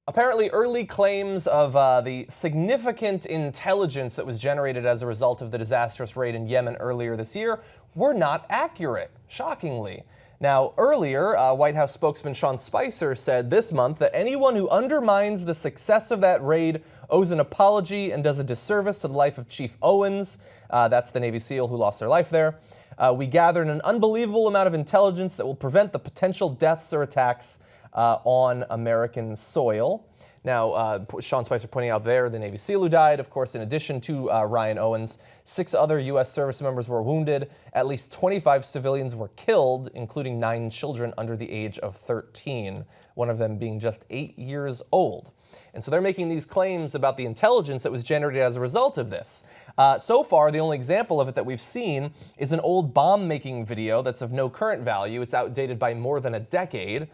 Apparently, early claims of the significant intelligence that was generated as a result of the disastrous raid in Yemen earlier this year were not accurate, shockingly. Now, earlier, White House spokesman Sean Spicer said this month that anyone who undermines the success of that raid owes an apology and does a disservice to the life of Chief Owens. That's the Navy SEAL who lost their life there. We gathered an unbelievable amount of intelligence that will prevent the potential deaths or attacks on American soil. Now, Sean Spicer pointing out there the Navy SEAL who died. Of course, in addition to Ryan Owens, 6 other U.S. service members were wounded. At least 25 civilians were killed, including 9 children under the age of 13, one of them being just 8 years old. And so they're making these claims about the intelligence that was generated as a result of this. So far, the only example of it that we've seen is an old bomb-making video that's of no current value. It's outdated by more than a decade.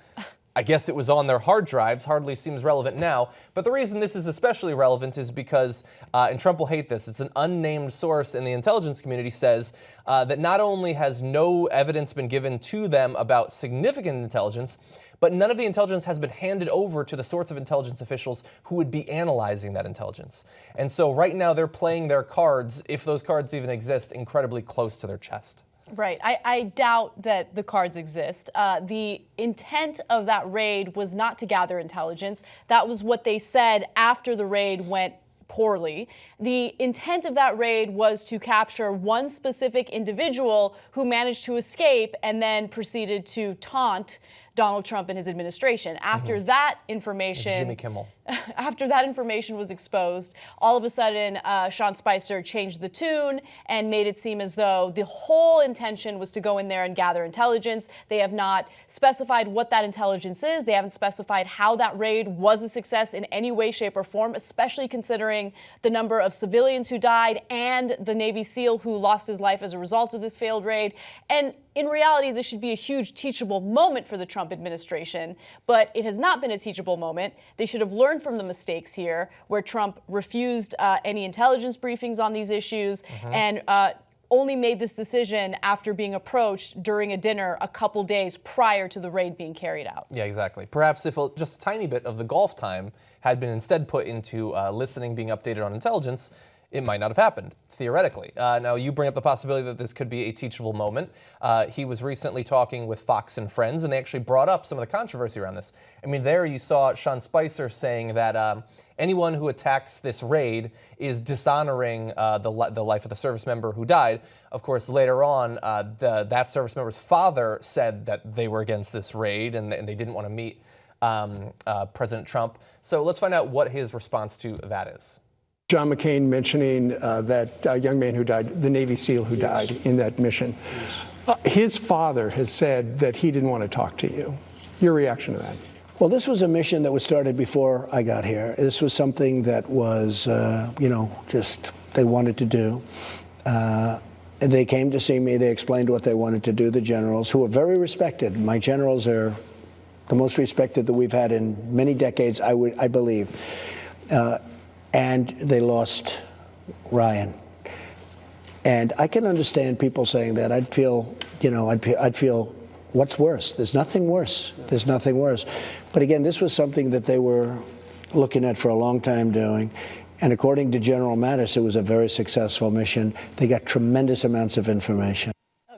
I guess it was on their hard drives, hardly seems relevant now. But the reason this is especially relevant is because, and Trump will hate this, it's an unnamed source in the intelligence community says that not only has no evidence been given to them about significant intelligence, but none of the intelligence has been handed over to the sorts of intelligence officials who would be analyzing that intelligence. And so right now they're playing their cards, if those cards even exist, incredibly close to their chest. Right. I doubt that the cards exist. The intent of that raid was not to gather intelligence. That was what they said after the raid went poorly. The intent of that raid was to capture one specific individual who managed to escape and then proceeded to taunt Donald Trump and his administration. After that information, Jimmy Kimmel. After that information was exposed, all of a sudden, Sean Spicer changed the tune and made it seem as though the whole intention was to go in there and gather intelligence. They have not specified what that intelligence is. They haven't specified how that raid was a success in any way, shape, or form, especially considering the number of civilians who died and the Navy SEAL who lost his life as a result of this failed raid. And in reality, this should be a huge teachable moment for the Trump administration, but it has not been a teachable moment. They should have learned from the mistakes here, where Trump refused any intelligence briefings on these issues and only made this decision after being approached during a dinner a couple days prior to the raid being carried out. Yeah, exactly. Perhaps if just a tiny bit of the golf time had been instead put into listening, being updated on intelligence, it might not have happened, theoretically. Now, you bring up the possibility that this could be a teachable moment. He was recently talking with Fox and Friends, and they actually brought up some of the controversy around this. I mean, there you saw Sean Spicer saying that anyone who attacks this raid is dishonoring the life of the service member who died. Of course, later on, that service member's father said that they were against this raid and they didn't want to meet President Trump. So let's find out what his response to that is. John McCain mentioning that young man who died, the Navy SEAL who died in that mission. His father has said that he didn't want to talk to you. Your reaction to that? Well, this was a mission that was started before I got here. This was something that was, just they wanted to do. And they came to see me. They explained what they wanted to do, the generals, who are very respected. My generals are the most respected that we've had in many decades, I believe. And they lost Ryan. And I can understand people saying that. I'd feel, I'd feel, what's worse? There's nothing worse. There's nothing worse. But again, this was something that they were looking at for a long time doing. And according to General Mattis, it was a very successful mission. They got tremendous amounts of information.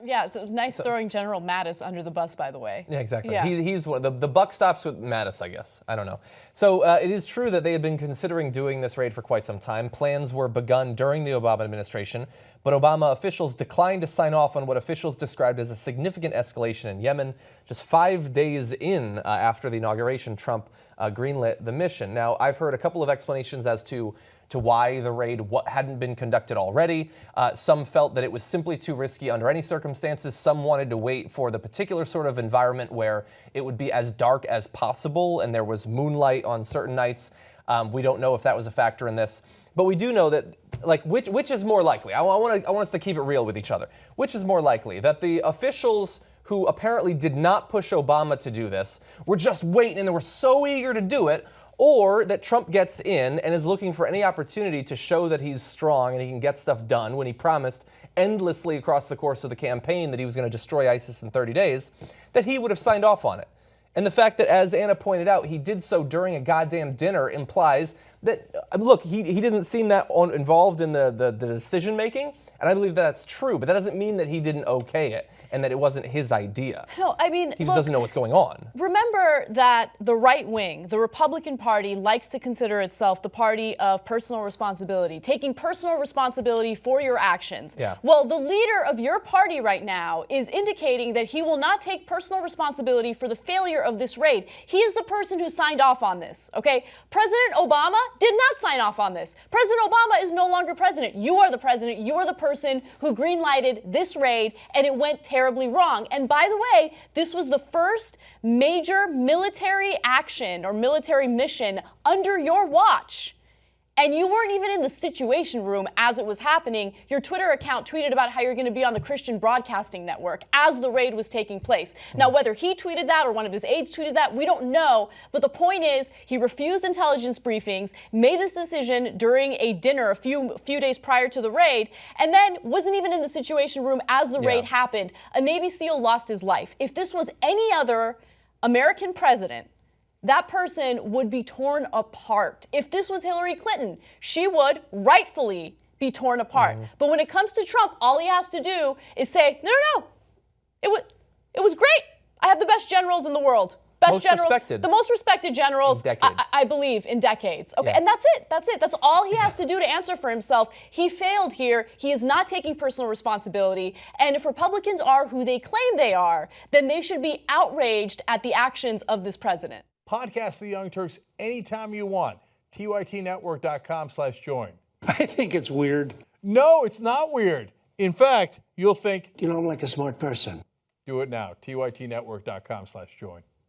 Yeah, it's nice throwing General Mattis under the bus, by the way. Yeah, exactly. Yeah. He's one. The buck stops with Mattis, I guess. I don't know. So it is true that they had been considering doing this raid for quite some time. Plans were begun during the Obama administration, but Obama officials declined to sign off on what officials described as a significant escalation in Yemen. Just 5 days in after the inauguration, Trump greenlit the mission. Now, I've heard a couple of explanations as to why the raid hadn't been conducted already. Some felt that it was simply too risky under any circumstances. Some wanted to wait for the particular sort of environment where it would be as dark as possible and there was moonlight on certain nights. We don't know if that was a factor in this. But we do know that, which is more likely? I want us to keep it real with each other. Which is more likely? That the officials who apparently did not push Obama to do this were just waiting and they were so eager to do it, or that Trump gets in and is looking for any opportunity to show that he's strong and he can get stuff done when he promised endlessly across the course of the campaign that he was going to destroy ISIS in 30 days, that he would have signed off on it. And the fact that, as Anna pointed out, he did so during a goddamn dinner implies that, look, he didn't seem that involved in the decision making, and I believe that's true, but that doesn't mean that he didn't okay it and that it wasn't his idea. No, I mean, he just doesn't know what's going on. Remember that the right wing, the Republican Party, likes to consider itself the party of personal responsibility, taking personal responsibility for your actions. Yeah. Well, the leader of your party right now is indicating that he will not take personal responsibility for the failure of this raid. He is the person who signed off on this, okay? President Obama did not sign off on this. President Obama is no longer president. You are the president. You are the person who green-lighted this raid, and it went terribly wrong. And by the way, this was the first major military action or military mission under your watch. And you weren't even in the Situation Room as it was happening. Your Twitter account tweeted about how you're going to be on the Christian Broadcasting Network as the raid was taking place. Now, whether he tweeted that or one of his aides tweeted that, we don't know. But the point is, he refused intelligence briefings, made this decision during a dinner a few days prior to the raid, and then wasn't even in the Situation Room as the raid happened. A Navy SEAL lost his life. If this was any other American president, that person would be torn apart. If this was Hillary Clinton, she would rightfully be torn apart. But when it comes to Trump, all he has to do is say, no, it was great. I have the best generals in the world. The most respected generals, I believe, in decades. Okay, and that's it. That's all he has to do to answer for himself. He failed here. He is not taking personal responsibility. And if Republicans are who they claim they are, then they should be outraged at the actions of this president. Podcast The Young Turks anytime you want. TYTnetwork.com/join. I think it's weird. No, it's not weird. In fact, you'll think, You know, I'm like a smart person. do it now. TYTnetwork.com/join.